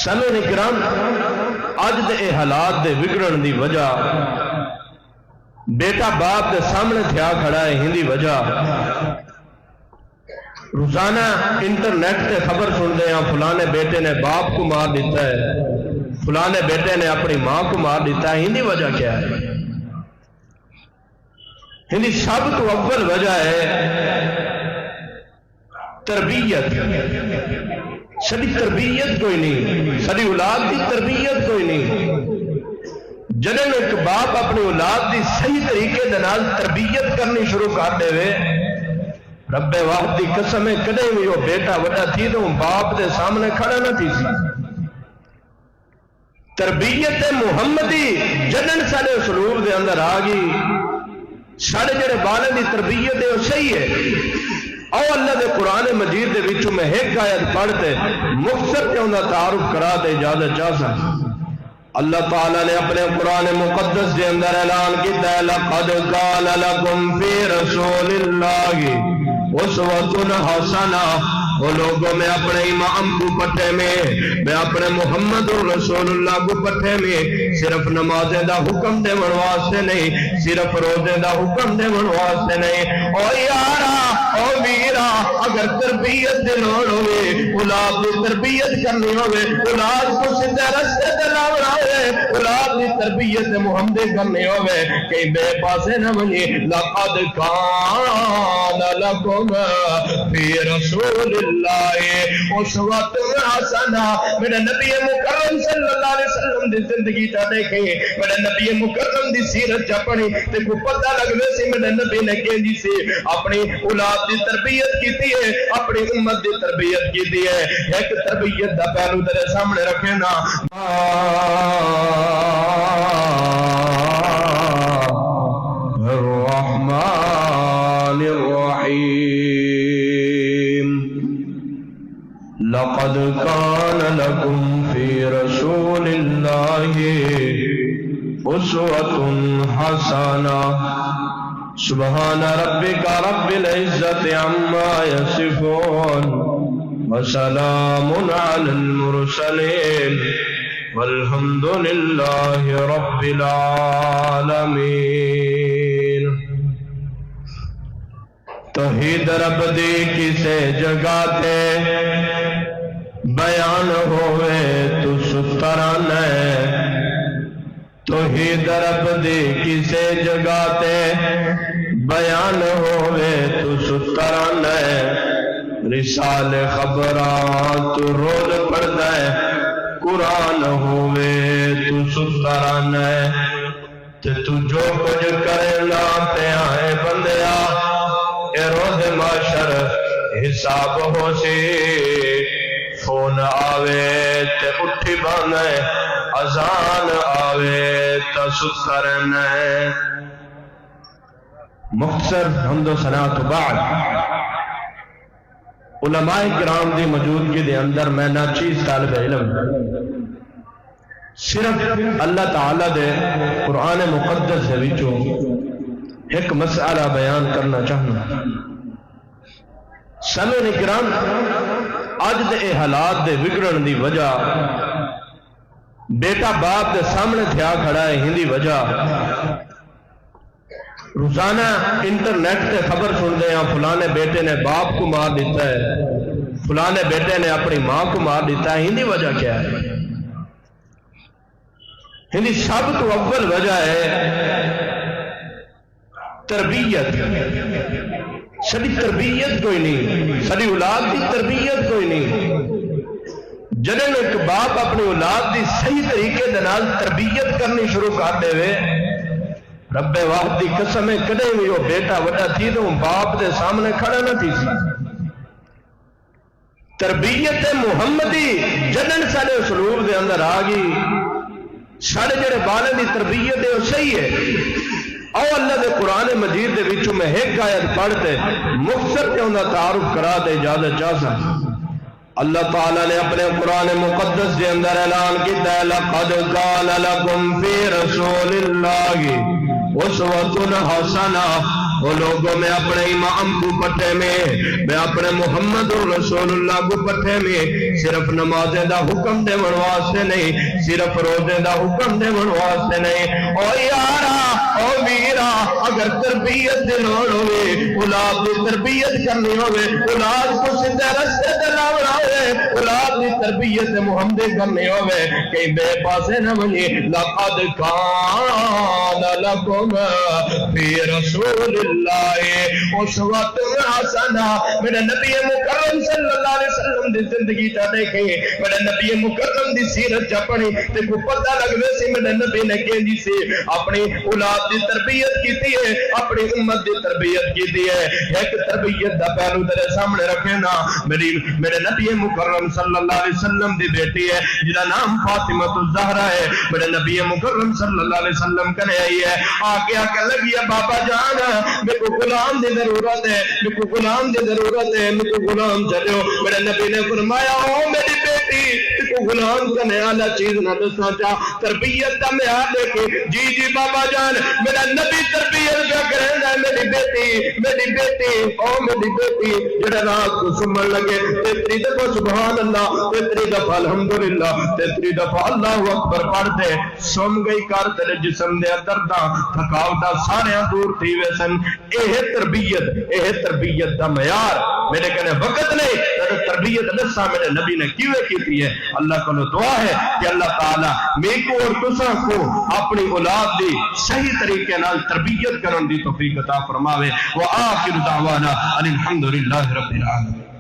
سامعین کرام اج دے اے حالات دے بگڑن دی وجہ بیٹا باپ دے سامنے تھیا کھڑا ہے ہندی وجہ روزانہ انٹرنیٹ تے خبر سنتے ہیں فلانے بیٹے نے باپ کو مار دیتا ہے فلانے بیٹے نے اپنی ماں کو مار دیتا ہے ہندی وجہ کیا ہے ہندی سب تو اول وجہ ہے تربیت ساری تربیت کوئی نہیں ساری اولاد کی تربیت کوئی نہیں جنہیں ایک باپ اپنی اولاد کی صحیح طریقے دے نال تربیت کرنی شروع کر دے رب واحد دی قسم ہے کدے بھی وہ بیٹا وڈا تھی تو باپ دے سامنے کھڑا نہ تھی سی تربیت محمدی جنن سارے اسلوب دے اندر آ گئی سارے جڑے بالے دی تربیت ہے وہ صحیح ہے او اللہ دے قرآن مجید دے وچوں میں ایک آیت پڑھتے مختصر تے انہاں تعارف کرا دے اجازت چاہ سکتا اللہ تعالیٰ نے اپنے قرآن مقدس کے اندر اعلان کیتا ہے لقد قال لکم فی رسول اللہ اسوۃ حسنہ وہ لوگوں میں اپنے امام کو پٹھے میں اپنے محمد رسول اللہ کو پٹھے میں صرف نمازیں دا حکم دے واسطے نہیں صرف روزے دا حکم دے واسطے نہیں او یارا او میرا اگر تربیت دے لوڑ ہوئے اولاد کی تربیت کرنی ہوئے اولاد کو سیدھے رستے تے لانا ہوئے اولاد کی تربیت محمدی کرنی ہوئے کہیں بے پاسے نہ بنی لقد کان لکم فی رسول اللہ اسوۃ حسنہ میرے نبی مکرم صلی اللہ علیہ وسلم دی زندگی تا دیکھیں میرے نبی مکرم دی سیرت چا پڑھی تے کو پتہ لگوے سی میرے نبی نے کہندی سی اپنی اولاد دی تربیت کیتی ہے اپنی امت دی تربیت کیتی ہے ایک تربیت دا پہلو تیرے سامنے رکھے نا الرحمن الرحیم لقد كان لكم في رسول الله أسوة حسنة سبحان ربك رب العزة عما يصفون وسلام على المرسلين والحمد لله رب العالمين توحید رب دی کسے جگہ تے بیان ہوئے تو ستران ہے توحید رب دی کسے جگہ تے بیان ہوئے تو ستران ہے رسال خبرات روز پڑھتا ہے قرآن ہوئے تو ستران ہے تو جو کچھ کرنا پہ آئے بندیا اے روز معاشر حساب ہو سی فون آوے تے اٹھی بانے اذان آوے تے سترنے مختصر حمد و ثنا تو بعد علماء کرام دی موجودگی دے اندر میں ناچیز طالب علم صرف اللہ تعالیٰ دے قرآن مقدس دے وچوں ایک مسئلہ بیان کرنا چاہنا سامعین کرام اج دے اے حالات دے بگڑن دی وجہ بیٹا باپ دے سامنے تھیا کھڑا ہے ہندی وجہ روزانہ انٹرنیٹ تے خبر سنتے ہیں فلانے بیٹے نے باپ کو مار دیتا ہے فلانے بیٹے نے اپنی ماں کو مار دیتا ہے ہندی وجہ کیا ہے ہندی سب تو اول وجہ ہے تربیت ساری تربیت کوئی نہیں ساری اولاد کی تربیت کوئی نہیں جنہیں ایک باپ اپنی اولاد کی صحیح طریقے دے نال تربیت کرنی شروع کر دے رب واحد دی قسم ہے کدے بھی وہ بیٹا وڈا تھی تو باپ دے سامنے کھڑا نہ تھی سی تربیت محمدی جنن سارے اسلوب دے اندر آ گئی سارے جڑے بالے دی تربیت ہے وہ صحیح ہے او اللہ دے قرآن مجید دے وچوں میں ایک آیت پڑھتے مختصر تے انہاں تعارف کرا دے اجازت چاہ سکتا اللہ تعالیٰ نے اپنے قرآن مقدس کے اندر اعلان کیتا ہے لقد قال لکم فی رسول اللہ اسوۃ حسنہ وہ لوگوں میں اپنے امام کو پٹھے میں اپنے محمد رسول اللہ کو پٹھے میں صرف نمازیں دا حکم دے واسطے نہیں، صرف روزے دا حکم دے واسطے نہیں، او یارا او میرا اگر تربیت دلون ہوئے، اولاد کی تربیت کرنی ہوئے، اولاد کو سیدھے رستے تے لاونا ہوئے، اولاد کی تربیت محمدی کرنی ہوئے، کہیں بے پاسے نہ بنی، لقد کان لکم فی رسول اللہ اسوۃ حسنہ، میرے نبی مکرم صلی اللہ علیہ وسلم دی زندگی چا دیکھیں، میرے نبی مکرم دی سیرت چا پڑھی تے کو پتہ لگوے سی میرے نبی نے کہنی سی اپنی اولاد دی تربیت کیتی ہے، اپنی امت دی تربیت کیتی ہے۔ ایک تربیت دا پہلو تیرے سامنے رکھے نا، میرے نبی مکرم صلی اللہ علیہ وسلم دی بیٹی ہے جدا نام فاطمہ الزہرا ہے، میرے نبی مکرم صلی اللہ علیہ وسلم کنے آئی ہے، آگے آگے لگی ہے بابا جان میرے کو غلام دی ضرورت ہے، میرے کو غلام دی ضرورت ہے، میرے کو غلام چلو۔ میرے نبی نے فرمایا او میری بیٹی کو غلام کا نیا چیز نہ دسنا چاہ، تربیت کا معیار دیکھے، جی جی بابا جان میرا نبی تربیت کیا کریں گا، میری بیٹی او میری بیٹی جڑا رات کو سمن لگے 33 دفعہ سبحان اللہ، 33 دفعہ الحمدللہ، 33 دفعہ اللہ اکبر پڑھتے سم گئی کر تیرے جسم دے درداں تھکاوٹاں سارے دور تھی ویسن۔ اے تربیت دا معیار میرے کہنے وقت نہیں، تربیت دسا میرے نبی نے کیویں کیتی ہے۔ اللہ کو دعا ہے کہ اللہ تعالی میں کو اور تساں کو اپنی اولاد دی صحیح طریقے نال تربیت کرن دی توفیق عطا فرماوے۔ وآخر دعوانا ان الحمدللہ رب العالمین۔